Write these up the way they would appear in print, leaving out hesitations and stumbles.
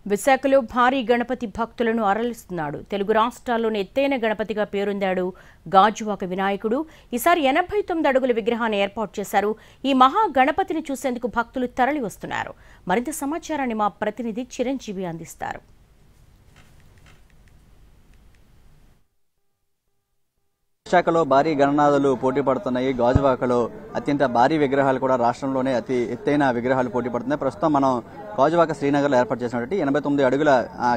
విశాఖలో భారీ గణపతి భక్తులను అరలిస్తున్నాడు. తెలుగు రాష్ట్రాల్లోని ఎత్తైన గణపతిగా పేరొందాడు గాజువాక వినాయకుడు. ఈసారి 89 అడుగుల విగ్రహాన్ని ఏర్పాటు చేశారు. ఈ మహా గణపతిని చూసేందుకు భక్తులు తరలి వస్తున్నారు. మరింత సమాచారాన్ని మా ప్రతినిధి చిరంజీవి అందిస్తారు. విశాఖలో భారీ గణనాథులు పోటీ పడుతున్నాయి. గాజువాకలో అత్యంత భారీ విగ్రహాలు కూడా రాష్ట్రంలోనే అతి ఎత్తైన విగ్రహాలు పోటీ పడుతున్నాయి. ప్రస్తుతం మనం గాజువాక శ్రీనగర్లో ఏర్పాటు చేసినటువంటి 89 అడుగుల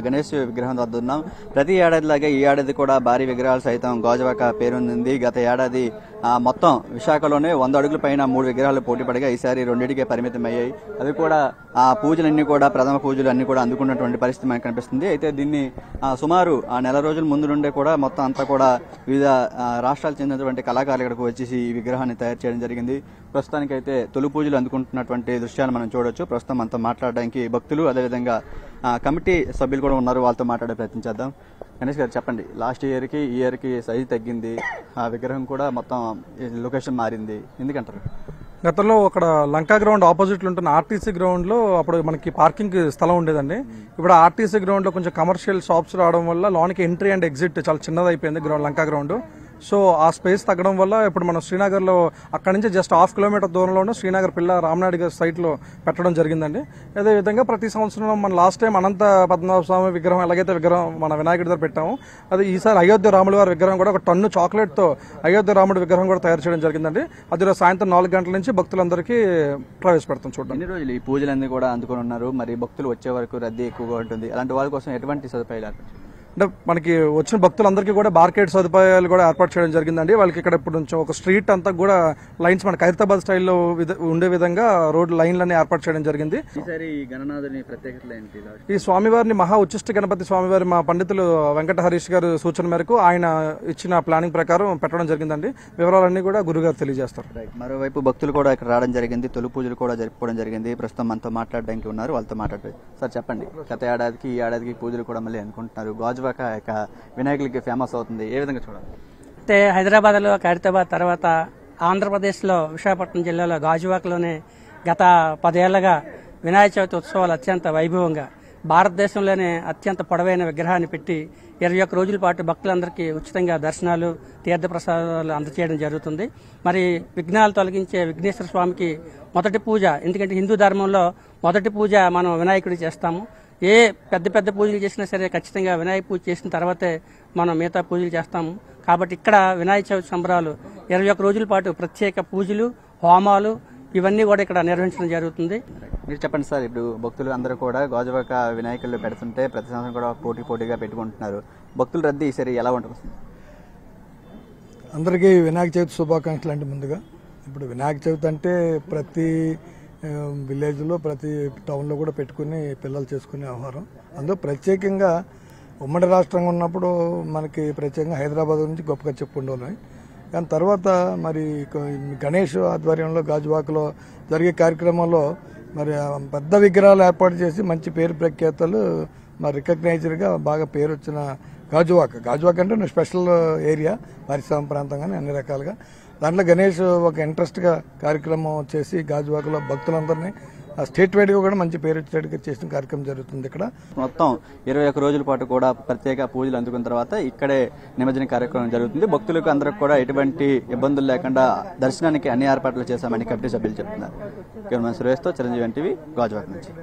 గణేష్ విగ్రహం వద్ద ఉన్నాం. ప్రతి ఏడాదిలాగే ఈ ఏడాది కూడా భారీ విగ్రహాలు సైతం గాజువాక పేరొందింది. గత ఏడాది మొత్తం విశాఖలోనే 100 అడుగుల పైన 3 విగ్రహాలు పోటీ పడగా ఈసారి 2కే పరిమితం అయ్యాయి. అవి కూడా ఆ పూజలన్నీ కూడా ప్రథమ పూజలు అన్ని కూడా అందుకున్నటువంటి పరిస్థితి మనకు కనిపిస్తుంది. అయితే దీన్ని సుమారు నెల రోజుల ముందు నుండే కూడా మొత్తం అంతా కూడా వివిధ రాష్ట్రాలకు చెందినటువంటి కళాకారులు ఇక్కడికి వచ్చేసి ఈ విగ్రహాన్ని తయారు చేయడం జరిగింది. ప్రస్తుతానికైతే తొలి పూజలు అందుకుంటున్నటువంటి దృశ్యాలు మనం చూడొచ్చు. ప్రస్తుతం మనతో మాట్లాడడానికి భక్తులు అదేవిధంగా కమిటీ సభ్యులు కూడా ఉన్నారు. వాళ్ళతో మాట్లాడే ప్రయత్నం చేద్దాం. గణేష్ గారు చెప్పండి, లాస్ట్ ఇయర్కి ఈ ఇయర్కి సైజు తగ్గింది, ఆ విగ్రహం కూడా మొత్తం లొకేషన్ మారింది, ఎందుకంటారు? గతంలో అక్కడ లంకా గ్రౌండ్ ఆపోజిట్ ఉంటున్న ఆర్టీసీ గ్రౌండ్ లో అప్పుడు మనకి పార్కింగ్ స్థలం ఉండేదండి. ఇప్పుడు ఆర్టీసీ గ్రౌండ్ లో కొంచెం కమర్షియల్ షాప్స్ రావడం వల్ల లోనికి ఎంట్రీ అండ్ ఎగ్జిట్ చాలా చిన్నది అయిపోయింది లంకా గ్రౌండ్. సో ఆ స్పేస్ తగ్గడం వల్ల ఇప్పుడు మనం శ్రీనగర్ లో అక్కడి నుంచి జస్ట్ 1/2 కిలోమీటర్ దూరంలోనే శ్రీనగర్ పిల్ల రామనాయుడు గారి సైట్ లో పెట్టడం జరిగిందండి. అదే విధంగా ప్రతి సంవత్సరం మన లాస్ట్ టైం అనంత పద్మనాభ స్వామి విగ్రహం ఎలాగైతే విగ్రహం మన వినాయకుడి దగ్గర పెట్టాము, అది ఈసారి అయోధ్య రాముల వారి విగ్రహం కూడా 1 టన్ను చాక్లెట్ తో అయోధ్య రాముడి విగ్రహం కూడా తయారు చేయడం జరిగిందండి. అది సాయంత్రం 4 గంటల నుంచి భక్తులందరికీ ప్రవేశపెడతాం. చూడండి, ఎన్ని రోజులు ఈ పూజలన్నీ కూడా అందుకుని ఉన్నారు. మరి భక్తులు వచ్చే వరకు రద్దీ ఎక్కువగా ఉంటుంది. అలాంటి వాళ్ళ కోసం ఎటువంటి సదుపాయాలు అంటే మనకి వచ్చిన భక్తులందరికీ కూడా బార్కెట్ సదుపాయాలు కూడా ఏర్పాటు చేయడం జరిగిందండి. వాళ్ళకి ఇక్కడ ఇప్పుడు నుంచి ఒక స్ట్రీట్ అంతా కూడా లైన్స్ మన ఖైరతాబాద్ స్టైల్లో ఉండే విధంగా రోడ్ లైన్లన్నీ ఏర్పాటు చేయడం జరిగింది. ఈ స్వామివారిని మహా ఉచ్చిష్ట గణపతి స్వామివారి మా పండితులు వెంకట హరీష్ గారు సూచన మేరకు ఆయన ఇచ్చిన ప్లానింగ్ ప్రకారం పెట్టడం జరిగిందండి. వివరాలన్నీ కూడా గురుగారు తెలియజేస్తారు. మరోవైపు భక్తులు కూడా ఇక్కడ రావడం జరిగింది, తొలి పూజలు కూడా జరుపుకోవడం జరిగింది. ప్రస్తుతం మనతో మాట్లాడడానికి ఉన్నారు, వాళ్ళతో మాట్లాడారు. సార్ చెప్పండి, గత ఏడాదికి ఈ ఏడాదికి పూజలు కూడా మళ్ళీ అనుకుంటున్నారు. గాజువాక వినాయకులకి ఫేమస్ అవుతుంది, ఏ విధంగా చూడాలి? అయితే హైదరాబాద్లో ఖైరతాబాద్ తర్వాత ఆంధ్రప్రదేశ్లో విశాఖపట్నం జిల్లాలో గాజువాకలోనే గత 10 ఏళ్లుగా వినాయక చవితి ఉత్సవాలు అత్యంత వైభవంగా భారతదేశంలోనే అత్యంత పొడవైన విగ్రహాన్ని పెట్టి 21 రోజుల పాటు భక్తులందరికీ ఉచితంగా దర్శనాలు తీర్థప్రసాదాలు అందజేయడం జరుగుతుంది. మరి విఘ్నాలు తొలగించే విఘ్నేశ్వర స్వామికి మొదటి పూజ, ఎందుకంటే హిందూ ధర్మంలో మొదటి పూజ మనం వినాయకుడికి చేస్తాము. ఏ పెద్ద పూజలు చేసినా సరే ఖచ్చితంగా వినాయక పూజ చేసిన తర్వాతే మనం మిగతా పూజలు చేస్తాము. కాబట్టి ఇక్కడ వినాయక చవితి సంబరాలు 21 రోజుల పాటు ప్రత్యేక పూజలు, హోమాలు ఇవన్నీ కూడా ఇక్కడ నిర్వహించడం జరుగుతుంది. మీరు చెప్పండి సార్, ఇప్పుడు భక్తులు అందరూ కూడా గాజువాక వినాయకులు పెడుతుంటే ప్రతి సంవత్సరం కూడా పోటీగా పెట్టుకుంటున్నారు. భక్తుల రద్దీ ఈసారి ఎలా ఉంటుంది? అందరికీ వినాయక చవితి శుభాకాంక్షలు అండి. ముందుగా ఇప్పుడు వినాయక చవితి అంటే ప్రతి విలేజ్లో ప్రతి టౌన్లో కూడా పెట్టుకుని పిల్లలు చేసుకునే వ్యవహారం. అందులో ప్రత్యేకంగా ఉమ్మడి రాష్ట్రంగా ఉన్నప్పుడు మనకి ప్రత్యేకంగా హైదరాబాద్ నుంచి గొప్పగా చెప్పుకుంటున్నాయి. కానీ తర్వాత మరి గణేష్ ఆధ్వర్యంలో గాజువాకలో జరిగే కార్యక్రమంలో మరి పెద్ద విగ్రహాలు ఏర్పాటు చేసి మంచి పేరు ప్రఖ్యాతలు మరి రికగ్నైజ్డ్గా బాగా పేరు వచ్చిన గాజువాక అంటే స్పెషల్ ఏరియా, పరిశ్రమ ప్రాంతం కానీ అన్ని రకాలుగా దాంట్లో గణేష్ ఒక ఇంట్రెస్ట్గా కార్యక్రమం చేసి గాజువాకలో భక్తులందరినీ స్టేట్ వైడ్గా కూడా మంచి పేరు వచ్చేట్టుగా చేసిన కార్యక్రమం జరుగుతుంది. ఇక్కడ మొత్తం 21 రోజుల పాటు కూడా ప్రత్యేక పూజలు అందుకున్న తర్వాత ఇక్కడే నిమజ్జన కార్యక్రమం జరుగుతుంది. భక్తులకు అందరికి కూడా ఎటువంటి ఇబ్బందులు లేకుండా దర్శనానికి అన్ని ఏర్పాట్లు చేశామని కమిటీ సభ్యులు చెప్తున్నారు. సురేష్తో చిరంజీవి ఎన్టీవీ, గాజువాక నుంచి.